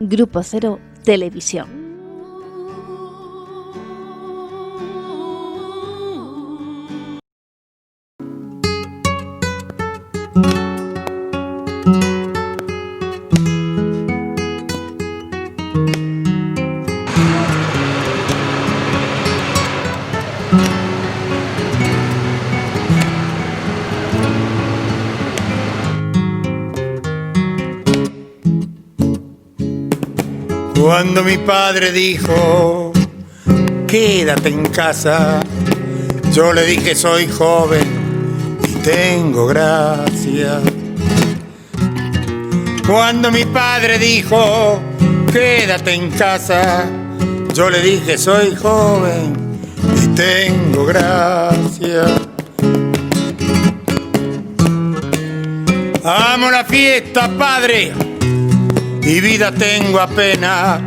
Grupo Cero Televisión. Cuando mi padre dijo, quédate en casa, yo le dije, soy joven y tengo gracia. Cuando mi padre dijo, quédate en casa, yo le dije, soy joven y tengo gracia. Amo la fiesta, padre, y vida tengo apenas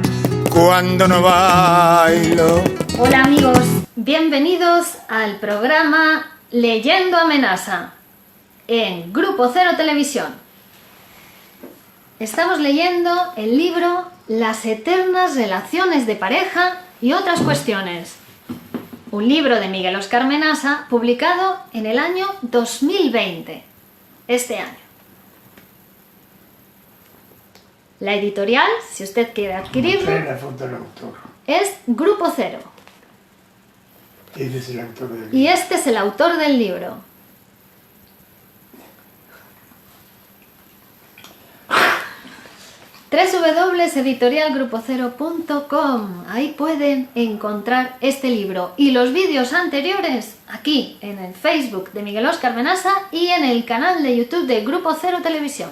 cuando no bailo. Hola amigos, bienvenidos al programa Leyendo Amenaza en Grupo Cero Televisión. Estamos leyendo el libro Las eternas relaciones de pareja y otras cuestiones. Un libro de Miguel Óscar Menasa publicado en el año 2020, este año. La editorial, si usted quiere adquirirlo, La foto del autor. es Grupo Cero. Este es el autor del libro. Y este es el autor del libro. www.editorialgrupocero.com. Ahí pueden encontrar este libro y los vídeos anteriores aquí en el Facebook de Miguel Óscar Menasa y en el canal de YouTube de Grupo Cero Televisión.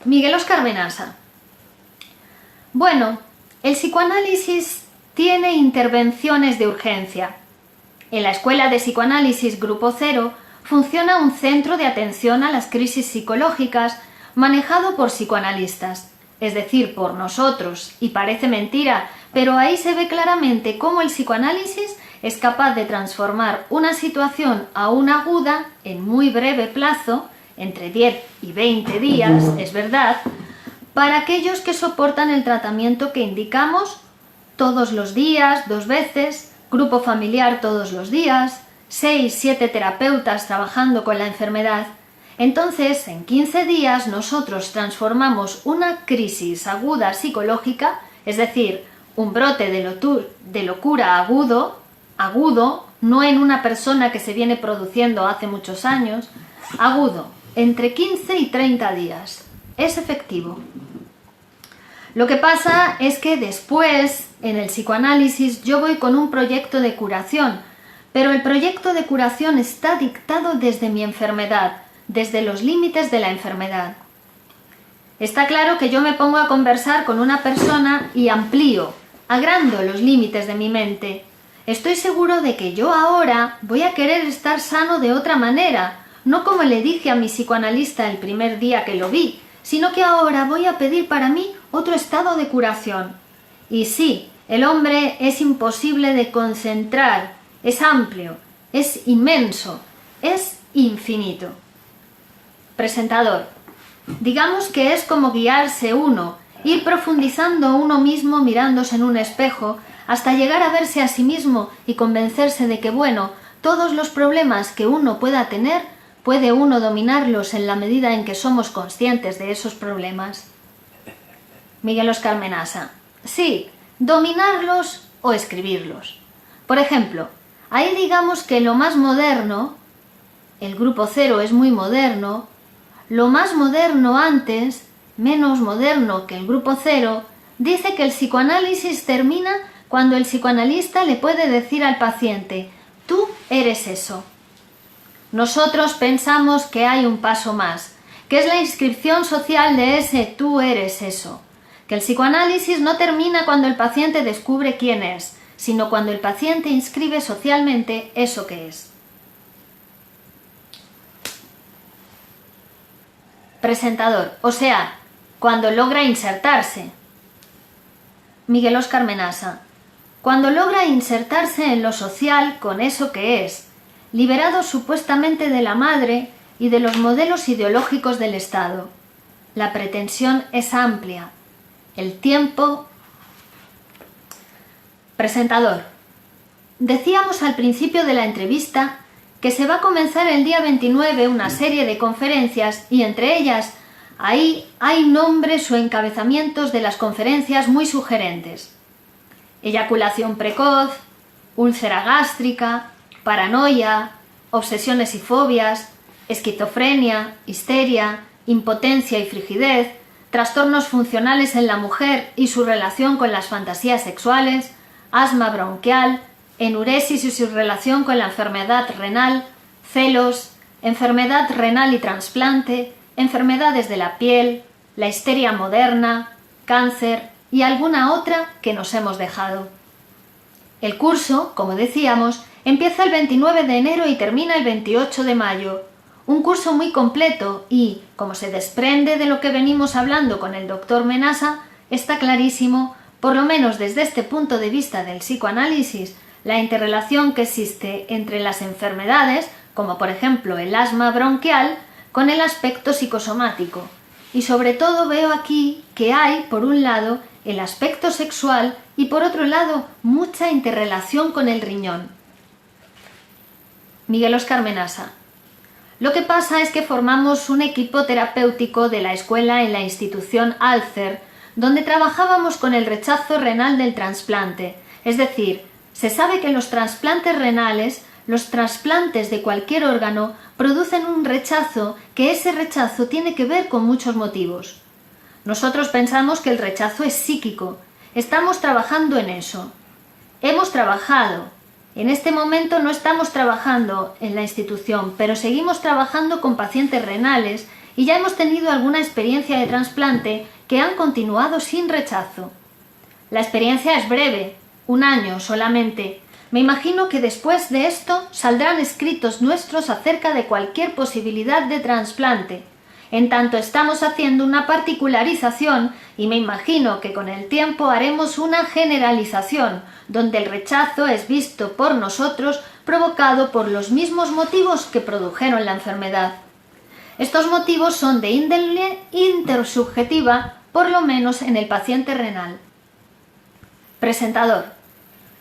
Miguel Óscar Menasa. Bueno, el psicoanálisis tiene intervenciones de urgencia. En la Escuela de Psicoanálisis Grupo Cero funciona un centro de atención a las crisis psicológicas manejado por psicoanalistas, es decir, por nosotros, y parece mentira, pero ahí se ve claramente cómo el psicoanálisis es capaz de transformar una situación aún aguda en muy breve plazo, entre 10 y 20 días, es verdad, para aquellos que soportan el tratamiento que indicamos todos los días, 2 veces, grupo familiar todos los días, 6, 7 terapeutas trabajando con la enfermedad. Entonces, en 15 días nosotros transformamos una crisis aguda psicológica, es decir, un brote de locura agudo, no en una persona que se viene produciendo hace muchos años, agudo, entre 15 y 30 días. Es efectivo. Lo que pasa es que después, en el psicoanálisis, yo voy con un proyecto de curación, pero el proyecto de curación está dictado desde mi enfermedad, desde los límites de la enfermedad. Está claro que yo me pongo a conversar con una persona y amplío, agrando los límites de mi mente. Estoy seguro de que yo ahora voy a querer estar sano de otra manera, no como le dije a mi psicoanalista el primer día que lo vi, sino que ahora voy a pedir para mí otro estado de curación. Y sí, el hombre es imposible de concentrar, es amplio, es inmenso, es infinito. Presentador. Digamos que es como guiarse uno, ir profundizando uno mismo mirándose en un espejo, hasta llegar a verse a sí mismo y convencerse de que, bueno, todos los problemas que uno pueda tener, puede uno dominarlos en la medida en que somos conscientes de esos problemas. Miguel Óscar Menasa. Sí, dominarlos o escribirlos. Por ejemplo, ahí digamos que lo más moderno, el Grupo Cero es muy moderno, lo más moderno antes, menos moderno que el Grupo Cero, dice que el psicoanálisis termina cuando el psicoanalista le puede decir al paciente, tú eres eso. Nosotros pensamos que hay un paso más, que es la inscripción social de ese tú eres eso, que el psicoanálisis no termina cuando el paciente descubre quién es, sino cuando el paciente inscribe socialmente eso que es. Presentador, o sea, cuando logra insertarse. Miguel Óscar Menasa. Cuando logra insertarse en lo social con eso que es, liberado supuestamente de la madre, y de los modelos ideológicos del Estado. La pretensión es amplia. El tiempo... Presentador. Decíamos al principio de la entrevista que se va a comenzar el día 29 una serie de conferencias y entre ellas ahí hay nombres o encabezamientos de las conferencias muy sugerentes. Eyaculación precoz, úlcera gástrica, paranoia, obsesiones y fobias, esquizofrenia, histeria, impotencia y frigidez, trastornos funcionales en la mujer y su relación con las fantasías sexuales, asma bronquial, enuresis y su relación con la enfermedad renal, celos, enfermedad renal y trasplante, enfermedades de la piel, la histeria moderna, cáncer y alguna otra que nos hemos dejado. El curso, como decíamos, empieza el 29 de enero y termina el 28 de mayo. Un curso muy completo y, como se desprende de lo que venimos hablando con el doctor Menasa, está clarísimo, por lo menos desde este punto de vista del psicoanálisis, la interrelación que existe entre las enfermedades, como por ejemplo el asma bronquial, con el aspecto psicosomático. Y sobre todo veo aquí que hay, por un lado, el aspecto sexual y por otro lado, mucha interrelación con el riñón. Miguel Óscar Menasa. Lo que pasa es que formamos un equipo terapéutico de la escuela en la institución Alcer, donde trabajábamos con el rechazo renal del trasplante. Es decir, se sabe que los trasplantes renales, los trasplantes de cualquier órgano, producen un rechazo, que ese rechazo tiene que ver con muchos motivos. Nosotros pensamos que el rechazo es psíquico. Estamos trabajando en eso. Hemos trabajado. En este momento no estamos trabajando en la institución, pero seguimos trabajando con pacientes renales y ya hemos tenido alguna experiencia de trasplante que han continuado sin rechazo. La experiencia es breve, 1 año solamente. Me imagino que después de esto saldrán escritos nuestros acerca de cualquier posibilidad de trasplante. En tanto estamos haciendo una particularización y me imagino que con el tiempo haremos una generalización, donde el rechazo es visto por nosotros provocado por los mismos motivos que produjeron la enfermedad. Estos motivos son de índole intersubjetiva, por lo menos en el paciente renal. Presentador.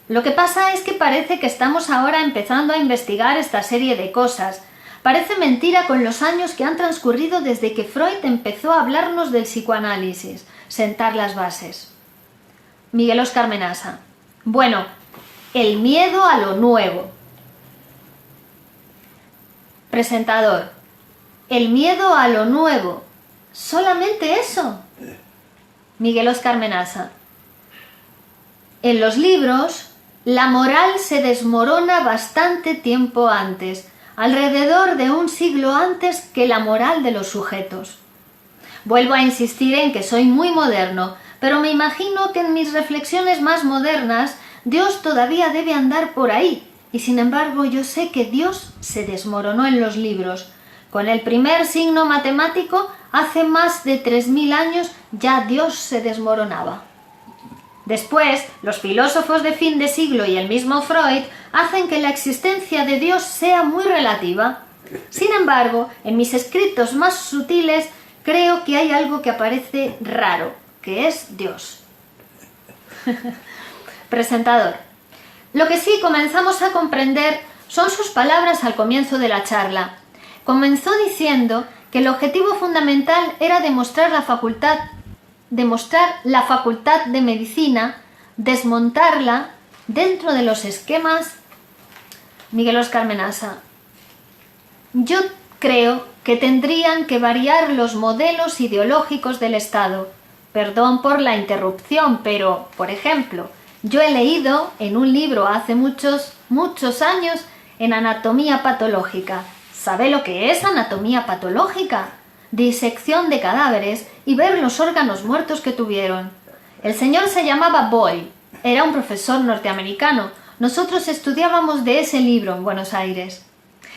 Lo que pasa es que parece que estamos ahora empezando a investigar esta serie de cosas. Parece mentira con los años que han transcurrido desde que Freud empezó a hablarnos del psicoanálisis, sentar las bases. Miguel Óscar Menasa. Bueno, el miedo a lo nuevo. Presentador. El miedo a lo nuevo. ¿Solamente eso? Miguel Óscar Menasa. En los libros, la moral se desmorona bastante tiempo antes, alrededor de 1 siglo antes que la moral de los sujetos. Vuelvo a insistir en que soy muy moderno, pero me imagino que en mis reflexiones más modernas Dios todavía debe andar por ahí, y sin embargo yo sé que Dios se desmoronó en los libros. Con el primer signo matemático, hace más de 3000 años ya Dios se desmoronaba. Después, los filósofos de fin de siglo y el mismo Freud hacen que la existencia de Dios sea muy relativa. Sin embargo, en mis escritos más sutiles creo que hay algo que aparece raro, que es Dios. Presentador. Lo que sí comenzamos a comprender son sus palabras al comienzo de la charla. Comenzó diciendo que el objetivo fundamental era demostrar la facultad de medicina, desmontarla dentro de los esquemas. Miguel Óscar Menasa. Yo creo que tendrían que variar los modelos ideológicos del Estado. Perdón por la interrupción, pero, por ejemplo, yo he leído en un libro hace muchos años en anatomía patológica. ¿Sabe lo que es anatomía patológica? Disección de cadáveres y ver los órganos muertos que tuvieron. El señor se llamaba Boyle, era un profesor norteamericano. Nosotros estudiábamos de ese libro en Buenos Aires.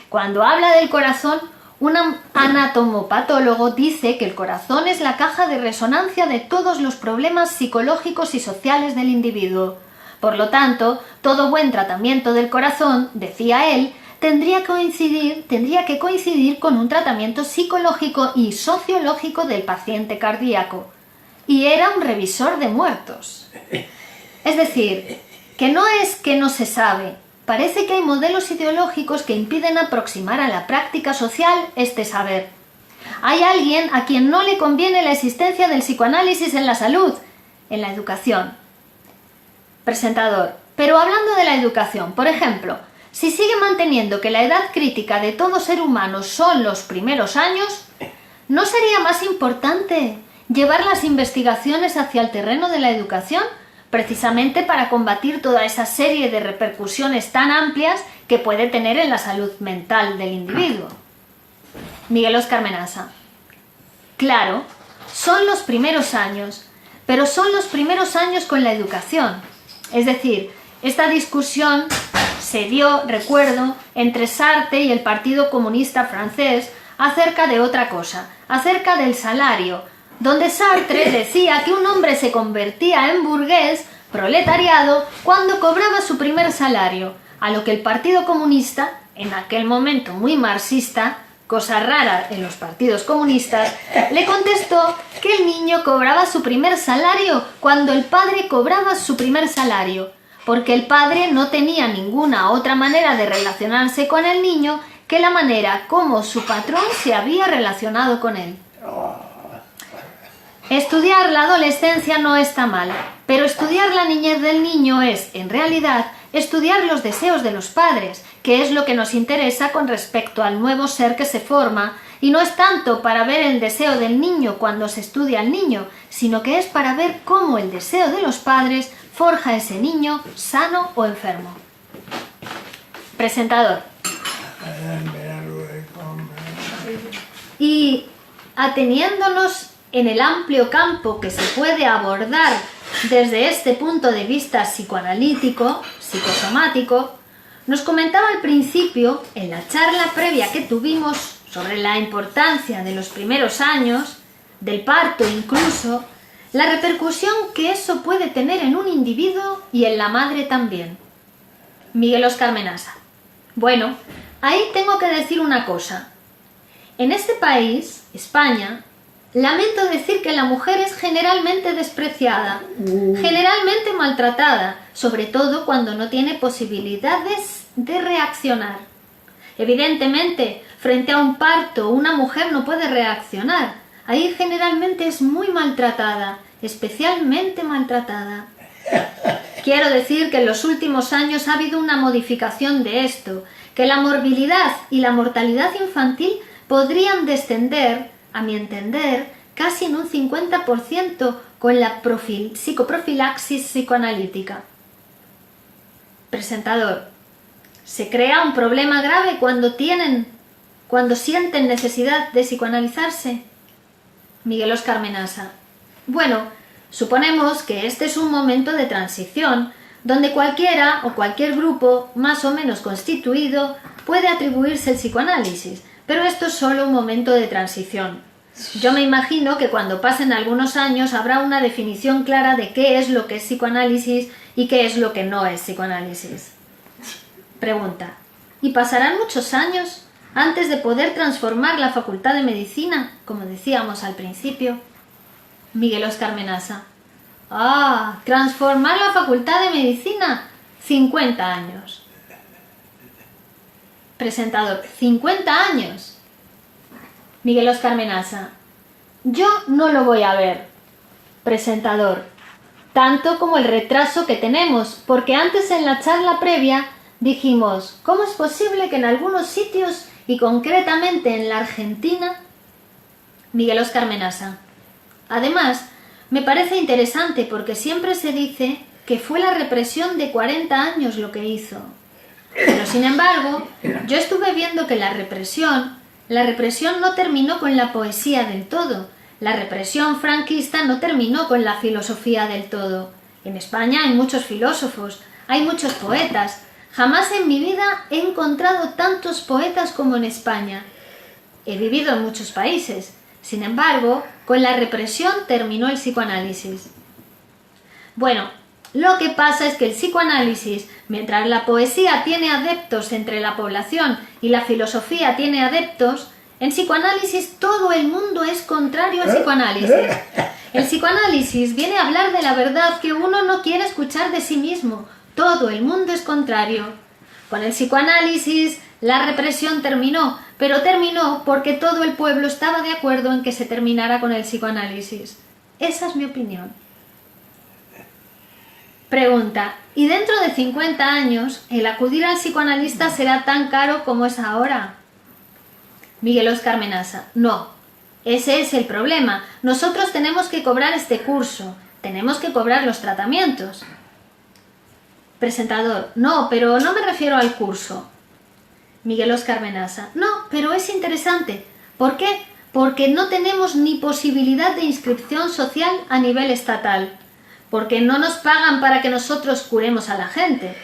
Cuando habla del corazón, un anatomopatólogo dice que el corazón es la caja de resonancia de todos los problemas psicológicos y sociales del individuo. Por lo tanto, todo buen tratamiento del corazón, decía él, tendría que coincidir con un tratamiento psicológico y sociológico del paciente cardíaco. Y era un revisor de muertos. Es decir, que no es que no se sabe. Parece que hay modelos ideológicos que impiden aproximar a la práctica social este saber. Hay alguien a quien no le conviene la existencia del psicoanálisis en la salud, en la educación. Presentador. Pero hablando de la educación, por ejemplo, si sigue manteniendo que la edad crítica de todo ser humano son los primeros años, ¿no sería más importante llevar las investigaciones hacia el terreno de la educación, precisamente para combatir toda esa serie de repercusiones tan amplias que puede tener en la salud mental del individuo? Miguel Óscar Menasa. Claro, son los primeros años, pero son los primeros años con la educación. Es decir, esta discusión se dio, recuerdo, entre Sartre y el Partido Comunista francés acerca de otra cosa, acerca del salario, donde Sartre decía que un hombre se convertía en burgués, proletariado, cuando cobraba su primer salario, a lo que el Partido Comunista, en aquel momento muy marxista, cosa rara en los partidos comunistas, le contestó que el niño cobraba su primer salario cuando el padre cobraba su primer salario, porque el padre no tenía ninguna otra manera de relacionarse con el niño que la manera como su patrón se había relacionado con él. Estudiar la adolescencia no está mal, pero estudiar la niñez del niño es, en realidad, estudiar los deseos de los padres, que es lo que nos interesa con respecto al nuevo ser que se forma, y no es tanto para ver el deseo del niño cuando se estudia al niño, sino que es para ver cómo el deseo de los padres forja ese niño sano o enfermo. Presentador. Y ateniéndonos en el amplio campo que se puede abordar desde este punto de vista psicoanalítico, psicosomático, nos comentaba al principio, en la charla previa que tuvimos sobre la importancia de los primeros años, del parto incluso, la repercusión que eso puede tener en un individuo y en la madre también. Miguel Óscar Menasa. Bueno, ahí tengo que decir una cosa. En este país, España, lamento decir que la mujer es generalmente despreciada, generalmente maltratada, sobre todo cuando no tiene posibilidades de reaccionar. Evidentemente, frente a un parto, una mujer no puede reaccionar. Ahí generalmente es muy maltratada, especialmente maltratada. Quiero decir que en los últimos años ha habido una modificación de esto, que la morbilidad y la mortalidad infantil podrían descender, a mi entender, casi en un 50% con la psicoprofilaxis psicoanalítica. Presentador. Se crea un problema grave cuando sienten necesidad de psicoanalizarse. Miguel Óscar Menasa. Bueno, suponemos que este es un momento de transición, donde cualquiera o cualquier grupo más o menos constituido puede atribuirse el psicoanálisis, pero esto es solo un momento de transición. Yo me imagino que cuando pasen algunos años habrá una definición clara de qué es lo que es psicoanálisis y qué es lo que no es psicoanálisis. Pregunta. ¿Y pasarán muchos años antes de poder transformar la Facultad de Medicina, como decíamos al principio? Miguel Óscar Menasa. Transformar la Facultad de Medicina. 50 años. Presentador. 50 años. Miguel Óscar Menasa. Yo no lo voy a ver. Presentador. Tanto como el retraso que tenemos, porque antes en la charla previa dijimos, ¿cómo es posible que en algunos sitios, y concretamente en la Argentina? Miguel Óscar Menasa. Además, me parece interesante porque siempre se dice que fue la represión de 40 años lo que hizo. Pero sin embargo, yo estuve viendo que la represión no terminó con la poesía del todo. La represión franquista no terminó con la filosofía del todo. En España hay muchos filósofos, hay muchos poetas. Jamás en mi vida he encontrado tantos poetas como en España. He vivido en muchos países. Sin embargo, con la represión terminó el psicoanálisis. Bueno, Lo que pasa es que el psicoanálisis, mientras la poesía tiene adeptos entre la población y la filosofía tiene adeptos, en psicoanálisis todo el mundo es contrario al psicoanálisis. El psicoanálisis viene a hablar de la verdad que uno no quiere escuchar de sí mismo. Todo el mundo es contrario. Con el psicoanálisis la represión terminó, pero terminó porque todo el pueblo estaba de acuerdo en que se terminara con el psicoanálisis. Esa es mi opinión. Pregunta: ¿y dentro de 50 años el acudir al psicoanalista será tan caro como es ahora? Miguel Óscar Menasa: no, ese es el problema. Nosotros tenemos que cobrar este curso, tenemos que cobrar los tratamientos. Presentador: no, pero no me refiero al curso. Miguel Óscar Menasa: no, pero es interesante. ¿Por qué? Porque no tenemos ni posibilidad de inscripción social a nivel estatal, porque no nos pagan para que nosotros curemos a la gente.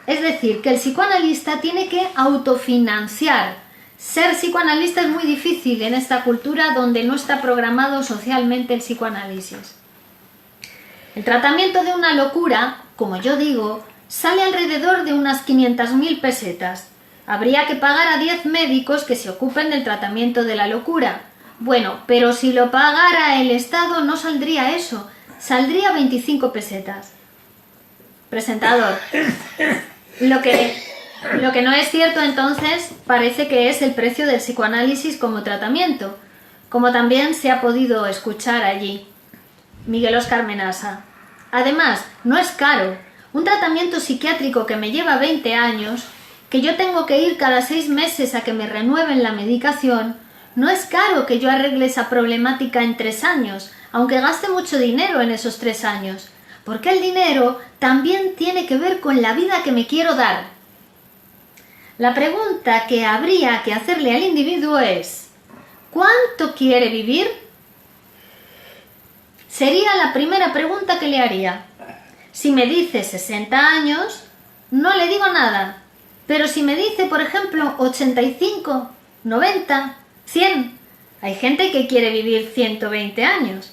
Es decir, que el psicoanalista tiene que autofinanciar. Ser psicoanalista es muy difícil en esta cultura donde no está programado socialmente el psicoanálisis. El tratamiento de una locura, como yo digo, sale alrededor de unas 500.000 pesetas. Habría que pagar a 10 médicos que se ocupen del tratamiento de la locura. Bueno, pero si lo pagara el Estado no saldría eso, saldría 25 pesetas. Presentador: Lo que no es cierto entonces parece que es el precio del psicoanálisis como tratamiento, como también se ha podido escuchar allí. Miguel Óscar Menasa: además, no es caro. Un tratamiento psiquiátrico que me lleva 20 años, que yo tengo que ir cada 6 meses a que me renueven la medicación, no es caro que yo arregle esa problemática en 3 años, aunque gaste mucho dinero en esos 3 años, porque el dinero también tiene que ver con la vida que me quiero dar. La pregunta que habría que hacerle al individuo es: ¿cuánto quiere vivir? Sería la primera pregunta que le haría. Si me dice 60 años, no le digo nada. Pero si me dice, por ejemplo, 85, 90, 100, hay gente que quiere vivir 120 años.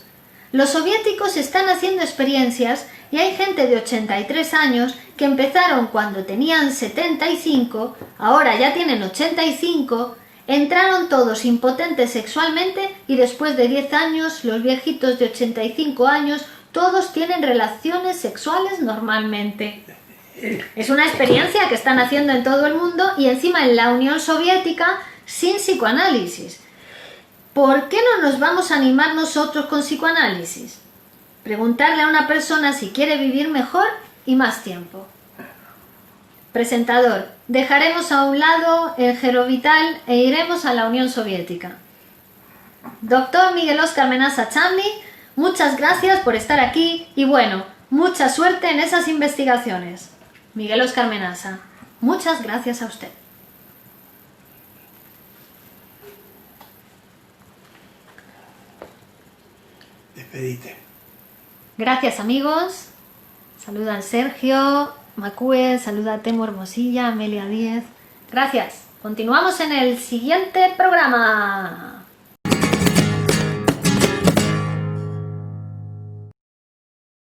Los soviéticos están haciendo experiencias y hay gente de 83 años que empezaron cuando tenían 75, ahora ya tienen 85, entraron todos impotentes sexualmente y después de 10 años, los viejitos de 85 años, todos tienen relaciones sexuales normalmente. Es una experiencia que están haciendo en todo el mundo y encima en la Unión Soviética sin psicoanálisis. ¿Por qué no nos vamos a animar nosotros con psicoanálisis? Preguntarle a una persona si quiere vivir mejor y más tiempo. Presentador: dejaremos a un lado el Gerovital e iremos a la Unión Soviética. Doctor Miguel Óscar Menasa Chamli, muchas gracias por estar aquí y bueno, mucha suerte en esas investigaciones. Miguel Óscar Menasa: muchas gracias a usted. Despedite. Gracias, amigos. Saludan Sergio, Macue, saluda a Temo Hermosilla, Amelia Díez. Gracias. Continuamos en el siguiente programa.